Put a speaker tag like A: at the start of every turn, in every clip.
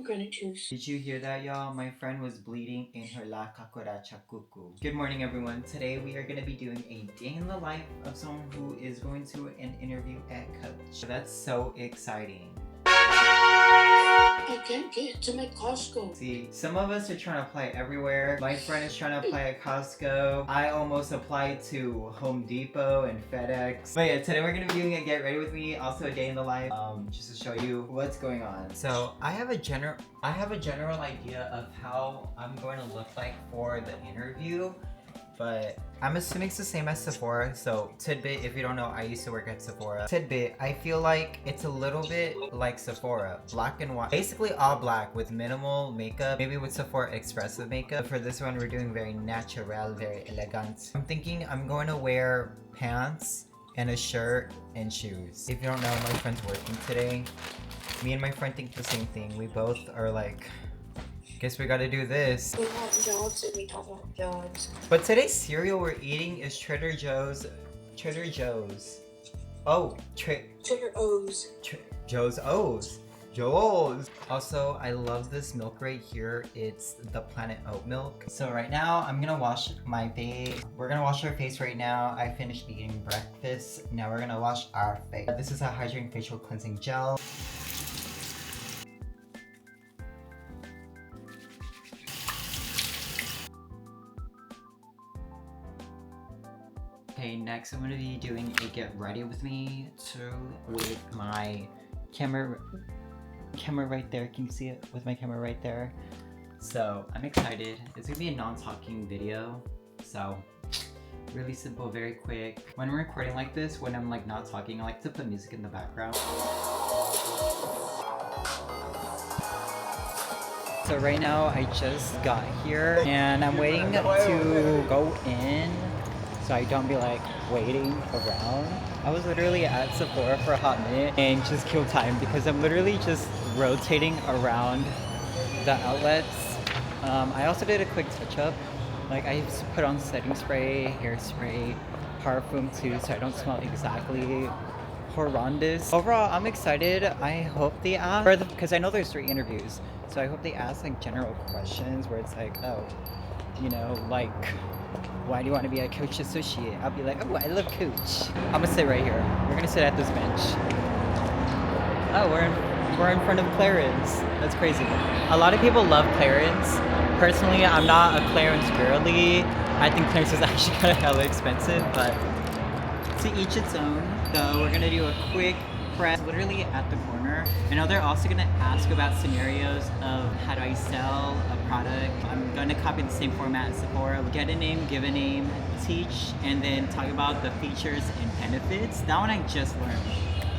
A: pomegranate juice.
B: Did you hear that, y'all? My friend was bleeding in her la cucaracha cuckoo. Good morning, everyone. Today we are going to be doing a day in the life of someone who is going to an interview at Coach. That's so exciting.
A: I can't get to my Costco.
B: See, some of us are trying to apply everywhere. My friend is trying to apply at Costco. I almost applied to Home Depot and FedEx. But yeah, today we're gonna be doing a get ready with me, also a day in the life, just to show you what's going on. So I have a general idea of how I'm going to look like for the interview. But I'm assuming it's the same as Sephora. So tidbit, if you don't know, I used to work at Sephora. Tidbit, I feel like it's a little bit like Sephora. Black and white. Basically all black with minimal makeup. Maybe with Sephora expressive makeup. For this one, we're doing very natural, very elegant. I'm thinking I'm going to wear pants and a shirt and shoes. If you don't know, my friend's working today. Me and my friend think the same thing. We both are like, guess we gotta do this.
A: We want jobs and we talk about jobs.
B: But today's cereal we're eating is Trader Joe's. Trader Joe's. Oh,
A: Trader O's.
B: Joe's O's. Joe's. Also, I love this milk right here. It's the Planet Oat milk. So right now, I'm gonna wash my face. We're gonna wash our face right now. I finished eating breakfast. Now we're gonna wash our face. This is a hydrating facial cleansing gel. Okay, next I'm gonna be doing a get ready with me with my camera right there. Can you see it with my camera right there? So I'm excited. It's gonna be a non-talking video. So really simple, very quick. When we're recording like this, when I'm like not talking, I like to put music in the background. So right now I just got here and I'm waiting to go in. So I don't be like waiting around. I was literally at Sephora for a hot minute and just killed time because I'm literally just rotating around the outlets. I also did a quick touch up. Like I just put on setting spray, hairspray, parfum too, so I don't smell exactly horrendous. Overall, I'm excited. I hope they ask, because I know there's 3 interviews, so I hope they ask like general questions where it's like, oh, you know, like, why do you want to be a Coach associate? I'll be like, oh, I love Coach. I'm gonna sit right here. We're gonna sit at this bench. Oh, we're in front of Clarence. That's crazy. A lot of people love Clarence. Personally, I'm not a Clarence girly. I think Clarence is actually kind of hella expensive, but to each its own. So we're gonna do a quick press literally at the corner. I know they're also gonna ask about scenarios of how do I sell a product. I'm gonna copy the same format as Sephora. Get a name, give a name, teach, and then talk about the features and benefits. That one I just learned,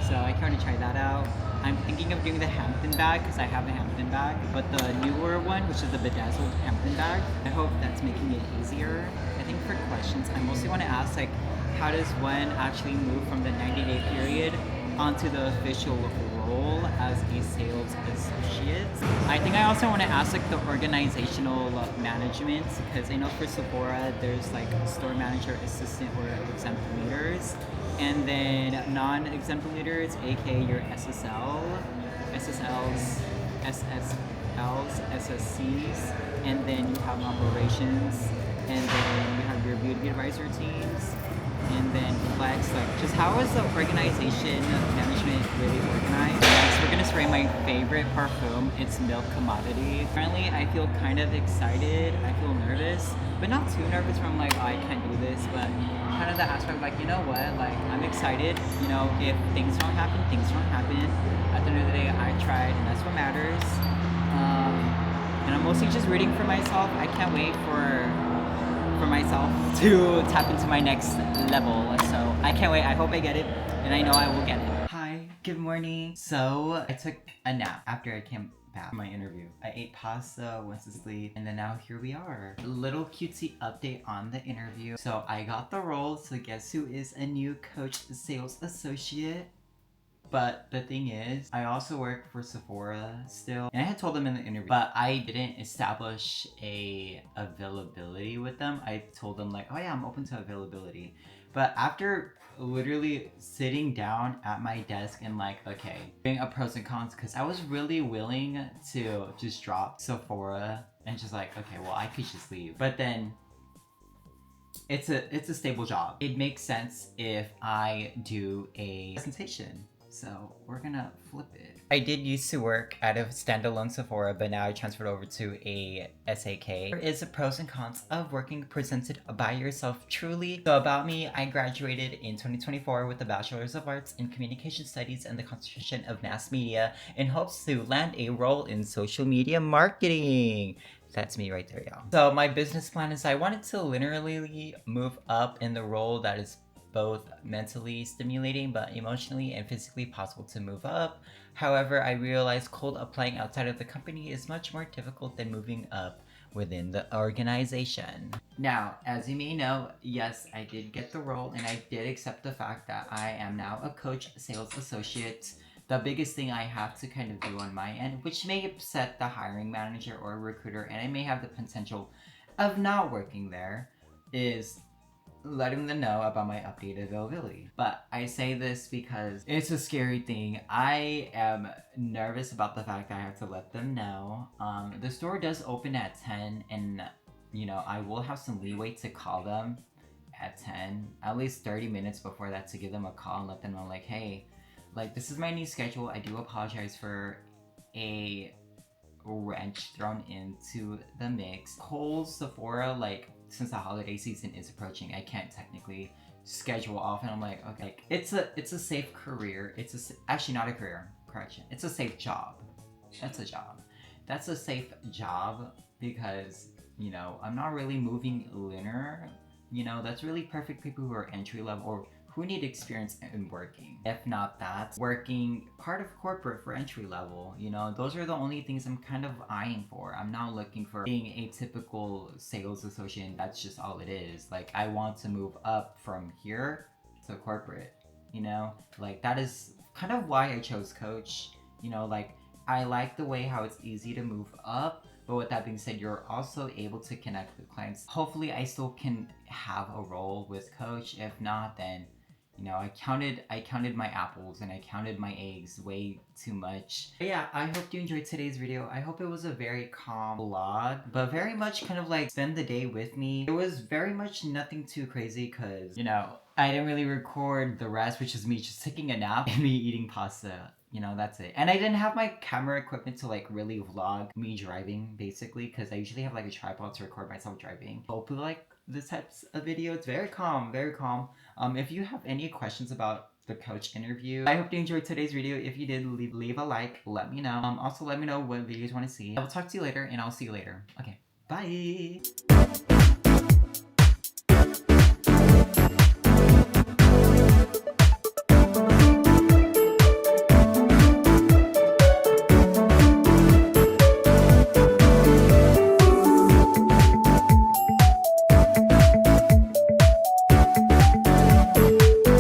B: so I kind of try that out. I'm thinking of doing the Hampton bag because I have a Hampton bag, but the newer one, which is the bedazzled Hampton bag, I hope that's making it easier. I think for questions, I mostly want to ask like, how does one actually move from the 90-day period onto the official role as a sales associate? I think I also want to ask like the organizational management, because I know for Sephora there's like store manager, assistant, or exempt leaders, and then non-exempt leaders, aka your SSLs, SSCs, and then you have operations, and then you have your beauty advisor teams. And then flex, like just how is the organization management really organized? Next, we're gonna spray my favorite parfum. It's Milk Commodity. Currently, I feel kind of excited. I feel nervous, but not too nervous where I'm like, oh, I can't do this. But kind of the aspect of like, you know what? Like I'm excited. You know, if things don't happen, things don't happen. At the end of the day, I tried, and that's what matters. And I'm mostly just rooting for myself. I can't wait for myself to tap into my next level. So I can't wait. I hope I get it, and I know I will get it. Hi, good morning. So I took a nap after I came back from my interview. I ate pasta, went to sleep, and then now here we are. A little cutesy update on the interview. So I got the role, so guess who is a new Coach sales associate? But the thing is, I also work for Sephora still, and I had told them in the interview, but I didn't establish a availability with them. I told them like, oh yeah, I'm open to availability. But after literally sitting down at my desk and like, okay, doing a pros and cons, because I was really willing to just drop Sephora and just like, okay, well, I could just leave. But then it's a stable job. It makes sense if I do a presentation. So we're gonna flip it. I did used to work at a standalone Sephora, but now I transferred over to a SAK. There is the pros and cons of working presented by yourself truly. So about me, I graduated in 2024 with a Bachelor's of Arts in Communication Studies and the concentration of Mass Media in hopes to land a role in social media marketing. That's me right there, y'all. So my business plan is I wanted to literally move up in the role that is both mentally stimulating but emotionally and physically possible to move up. However, I realized cold applying outside of the company is much more difficult than moving up within the organization. Now, as you may know, yes, I did get the role and I did accept the fact that I am now a coach sales associate. The biggest thing I have to kind of do on my end, which may upset the hiring manager or recruiter, and I may have the potential of not working there, is letting them know about my updated availability. But I say this because it's a scary thing. I am nervous about the fact that I have to let them know. The store does open at 10 and you know, I will have some leeway to call them at 10, at least 30 minutes before that, to give them a call and let them know like, hey, like this is my new schedule. I do apologize for a wrench thrown into the mix. Kohl's, Sephora, like since the holiday season is approaching, I can't technically schedule off, and I'm like, okay, it's a safe career. Actually not a career, correction. It's a safe job. That's a job. That's a safe job because, you know, I'm not really moving linear. You know, that's really perfect people who are entry level or who need experience in working. If not that, working part of corporate for entry level, you know, those are the only things I'm kind of eyeing for. I'm not looking for being a typical sales associate and that's just all it is. Like, I want to move up from here to corporate, you know? Like, that is kind of why I chose coach. You know, like, I like the way how it's easy to move up, but with that being said, you're also able to connect with clients. Hopefully I still can have a role with coach. If not, then, you know, I counted my apples and I counted my eggs way too much. But yeah, I hope you enjoyed today's video. I hope it was a very calm vlog, but very much kind of like spend the day with me. It was very much nothing too crazy because, you know, I didn't really record the rest, which is me just taking a nap and me eating pasta. You know, that's it. And I didn't have my camera equipment to like really vlog me driving basically, because I usually have like a tripod to record myself driving. Hopefully like this types of video. It's very calm, very calm. If you have any questions about the coach interview, I hope you enjoyed today's video. If you did, leave a like, let me know. Also let me know what videos you want to see. I will talk to you later and I'll see you later. Okay, bye.